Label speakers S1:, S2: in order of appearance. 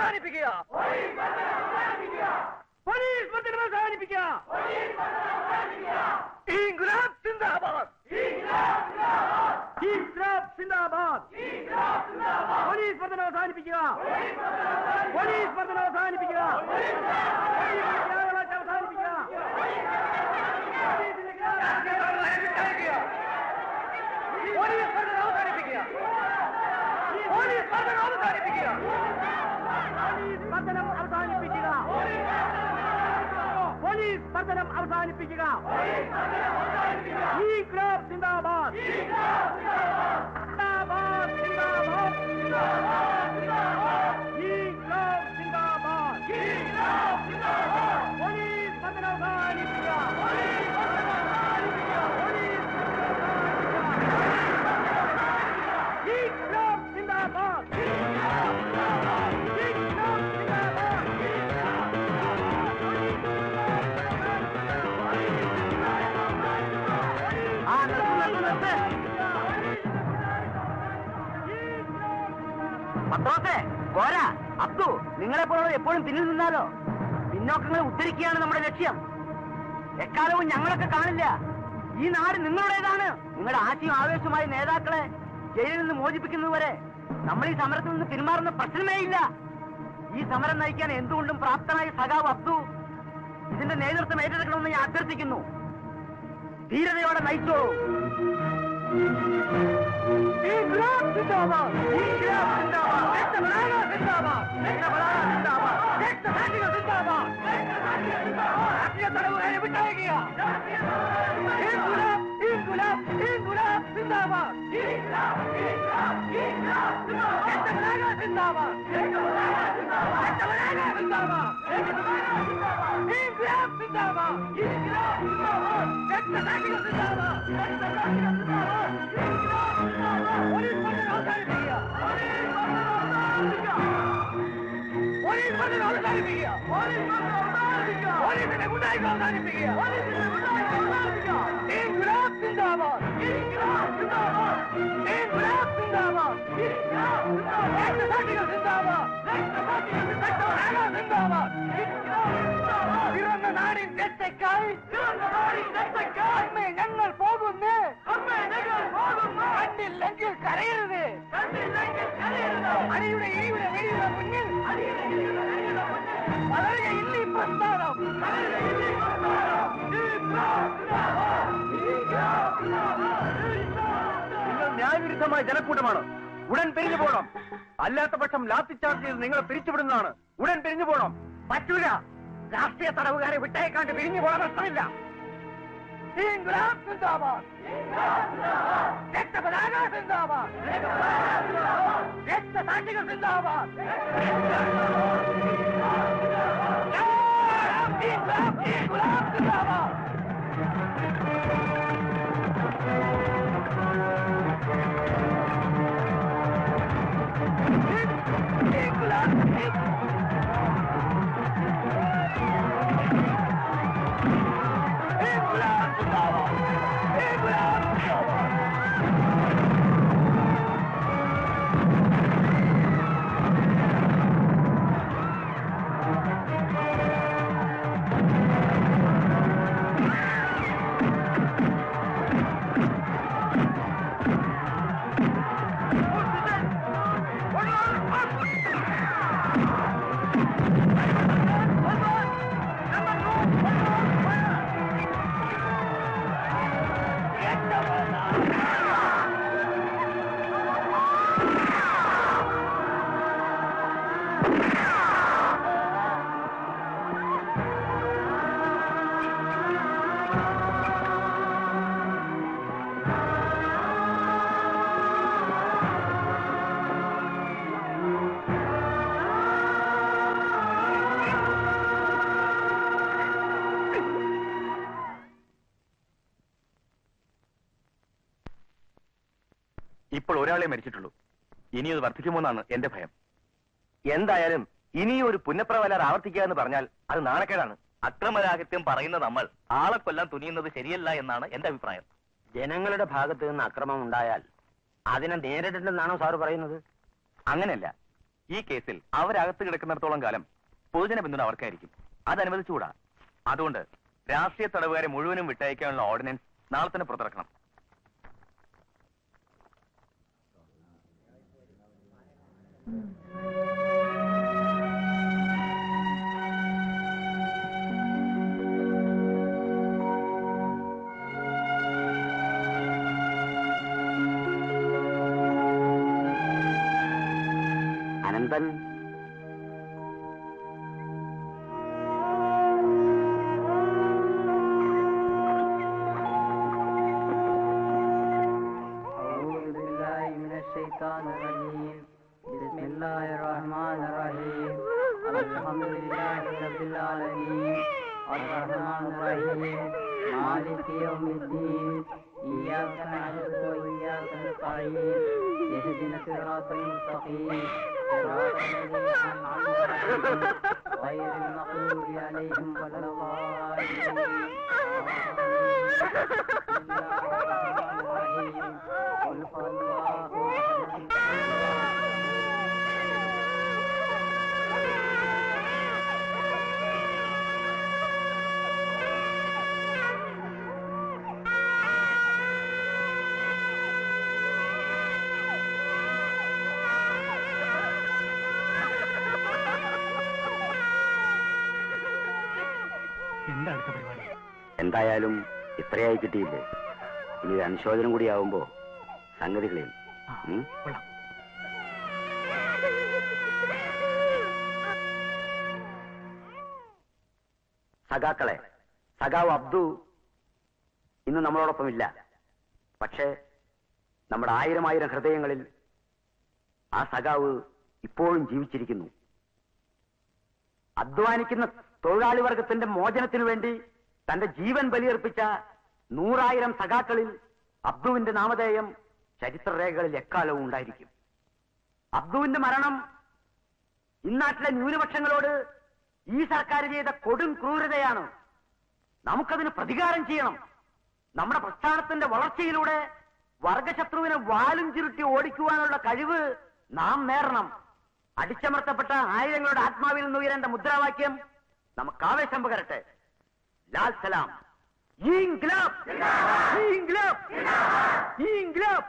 S1: അവസാനിപ്പിക്കുക. പോലീസ് മർദ്ദനം അവസാനിപ്പിക്കുക. ഇൻക്ലാബ് സിന്ദാബാദ്. ഇൻക്ലാബ് സിന്ദാബാദ്. പോലീസ് മർദ്ദനം അവസാനിപ്പിക്കുക. പോലീസ് മർദ്ദനം അവസാനിപ്പിക്കുക. അവസാനിപ്പിക്കുക. പോലീസ് മർദ്ദനം അവസാനിപ്പിക്കുക. പോലീസ് മർദ്ദനം അവസാനിപ്പിക്കുക. പോലീസ് മർദ്ദനം അവസാനിപ്പിക്കുക. പോലീസ് മർദ്ദനം അവസാനിപ്പിക്കുക. ഇൻക്ലാബ് സിന്ദാബാദ്. സിന്ദാബാദ് സിന്ദാബാദ്. ഇൻക്ലാബ് സിന്ദാബാദ്. പോലീസ് മർദ്ദനം അവസാനിപ്പിക്കുക. ഇൻക്ലാബ് സിന്ദാബാദ്. പത്രോസേ, കോര, അബ്ദു, നിങ്ങളെപ്പോഴും എപ്പോഴും പിന്നിൽ നിന്നാലോ? പിന്നോക്കങ്ങളെ ഉദ്ധരിക്കുകയാണ് നമ്മുടെ ലക്ഷ്യം. എക്കാലവും ഞങ്ങളൊക്കെ കാണില്ല. ഈ നാട് നിങ്ങളുടേതാണ്. നിങ്ങളുടെ ആശയും ആവേശമായ നേതാക്കളെ ജയിലിൽ നിന്ന് മോചിപ്പിക്കുന്നതുവരെ നമ്മൾ ഈ സമരത്തിൽ നിന്ന് പിന്മാറുന്ന പ്രശ്നമേ ഇല്ല. ഈ സമരം നയിക്കാൻ എന്തുകൊണ്ടും പ്രാപ്തനായ സഖാവ് അബ്ദു ഇതിന്റെ നേതൃത്വം ഏറ്റെടുക്കണമെന്ന് ഞാൻ അഭ്യർത്ഥിക്കുന്നു. ധീരതയോടെ നയിച്ചോളൂ. ഇൻക്ലാബ് സിന്ദാബാദ്. ഇൻക്ലാബ് സിന്ദാബാദ്. രക്തപതാക സിന്ദാബാദ്. രക്തപതാക സിന്ദാബാദ്. രക്തസാക്ഷികൾ സിന്ദാബാദ്. രാഷ്ട്രീയ തടവുകാരെ വിട്ടയക്കുക. ഇൻക്ലാബ് ഇൻക്ലാബ് ഇൻക്ലാബ് സിന്ദാബാദ്. ഇൻക്ലാബ് ഇൻക്ലാബ് ഇൻക്ലാബ് സിന്ദാബാദ്. രക്തപതാക സിന്ദാബാദ്. രക്തപതാക സിന്ദാബാദ്. രക്തപതാക സിന്ദാബാദ്. ഇൻക്ലാബ് സിന്ദാബാദ്. ഇൻക്ലാബ് സിന്ദാബാദ്. രക്തസാക്ഷികൾ സിന്ദാബാദ്. രക്തസാക്ഷികൾ സിന്ദാബാദ്. പോലീസ് മർദ്ദനം അവസാനിപ്പിക്കുക. പോലീസ് മർദ്ദനം അവസാനിപ്പിക്കുക. പോലീസിന്റെ ഗുണ്ടായിസം അവസാനിപ്പിക്കുക. ഇൻക്ലാബ് സിന്ദാബാദ്. ഇൻക്ലാബ് സിന്ദാബാദ്. ഇൻക്ലാബ് സിന്ദാബാദ്. രക്തസാക്ഷികൾ സിന്ദാബാദ്. രക്തപതാക സിന്ദാബാദ്. പിറന്ന നാടിൻ രക്ഷയ്ക്കായി അമ്മേ ഞങ്ങൾ പോകുന്നു. കണ്ടില്ലെങ്കിൽ കരയരുത്. അടിയുടെ ഇടിയുടെ വെടിയുടെ മുന്നിൽ വളരുകയില്ല ഈ പ്രസ്ഥാനം. നിങ്ങൾ ന്യായവിരുദ്ധമായ ജനക്കൂട്ടമാണ്. ഉടൻ പിരിഞ്ഞു പോകണം. അല്ലാത്ത പക്ഷം ലാത്തിച്ചാർജ് ചെയ്ത് നിങ്ങളെ പിരിച്ചുവിടുന്നതാണ്. ഉടൻ പിരിഞ്ഞു പോകണം. പറ്റൂല. രാഷ്ട്രീയ തടവുകാരെ വിട്ടയക്കാണ്ട് പിരിഞ്ഞു പോകാൻ പ്രശ്നമില്ല. ഇൻക്ലാബ് സിന്ദാബാദ്. രക്തപതാക സിന്ദാബാദ്. രക്തസാക്ഷികൾ സിന്ദാബാദ്. ഇൻക്ലാബ് ഇൻക്ലാബ് സിന്ദാബാദ്.
S2: ഇപ്പോൾ ഒരാളെ മരിച്ചിട്ടുള്ളൂ. ഇനി അത് വർദ്ധിക്കുമോന്നാണ് എന്റെ ഭയം.
S3: എന്തായാലും ഇനിയും ഒരു പുന്നപ്രവലാർ ആവർത്തിക്കുക എന്ന് പറഞ്ഞാൽ അത് നാണക്കേടാണ്.
S2: അക്രമരാഹിത്യം പറയുന്ന നമ്മൾ ആളെ കൊല്ലാൻ തുനിയുന്നത് ശരിയല്ല എന്നാണ് എന്റെ അഭിപ്രായം.
S3: ജനങ്ങളുടെ ഭാഗത്ത് നിന്ന് അക്രമം ഉണ്ടായാൽ അതിനെ നേരിടണ്ടെന്നാണോ സാറ് പറയുന്നത്?
S2: അങ്ങനെയല്ല,
S3: ഈ കേസിൽ അവരകത്ത് കിടക്കുന്നിടത്തോളം കാലം പൊതുജന പിന്തുണ അവർക്കായിരിക്കും. അത് അനുവദിച്ചുകൂടാ. അതുകൊണ്ട് രാഷ്ട്രീയ തടവുകാരെ മുഴുവനും വിട്ടയക്കാനുള്ള ഓർഡിനൻസ് നാളെ തന്നെ പുറത്തിറക്കണം.
S1: അനന്തൻ
S4: اهدنا الصراط المستقيم صراط الذين أنعمت عليهم غير المغضوب عليهم ولا الضالين بسم الله الرحمن الرحيم قل هو الله
S1: എന്തായാലും ഇത്രയായി കിട്ടിയില്ലേ? ഇനി ഒരു അനുശോചനം കൂടി ആവുമ്പോ സംഗതികളിൽ സഖാക്കളെ, സഖാവ് അബ്ദു ഇന്ന് നമ്മളോടൊപ്പം ഇല്ല. പക്ഷേ നമ്മുടെ 1000 ഹൃദയങ്ങളിൽ ആ സഖാവ് ഇപ്പോഴും ജീവിച്ചിരിക്കുന്നു. അധ്വാനിക്കുന്ന തൊഴിലാളി വർഗത്തിന്റെ മോചനത്തിനു വേണ്ടി തന്റെ ജീവൻ ബലിയർപ്പിച്ച 100,000 സഖാക്കളിൽ അബ്ദുവിന്റെ നാമധേയം ചരിത്രരേഖകളിൽ എക്കാലവും ഉണ്ടായിരിക്കും. അബ്ദുവിന്റെ മരണം ഇന്നാട്ടിലെ ന്യൂനപക്ഷങ്ങളോട് ഈ സർക്കാർ ചെയ്ത കൊടും ക്രൂരതയാണ്. നമുക്കതിന് പ്രതികാരം ചെയ്യണം. നമ്മുടെ പ്രസ്ഥാനത്തിന്റെ വളർച്ചയിലൂടെ വർഗശത്രുവിനെ വാലും ചുരുട്ടി ഓടിക്കുവാനുള്ള കഴിവ് നാം നേടണം. അടിച്ചമർത്തപ്പെട്ട ആയിരങ്ങളുടെ ആത്മാവിൽ നിന്ന് ഉയരേണ്ട മുദ്രാവാക്യം നമുക്ക് ആവേശം പകരട്ടെ. ലാൽ സലാം. ഇൻക്ലാബ്, ഇൻക്ലാബ്, ഇൻക്ലാബ്.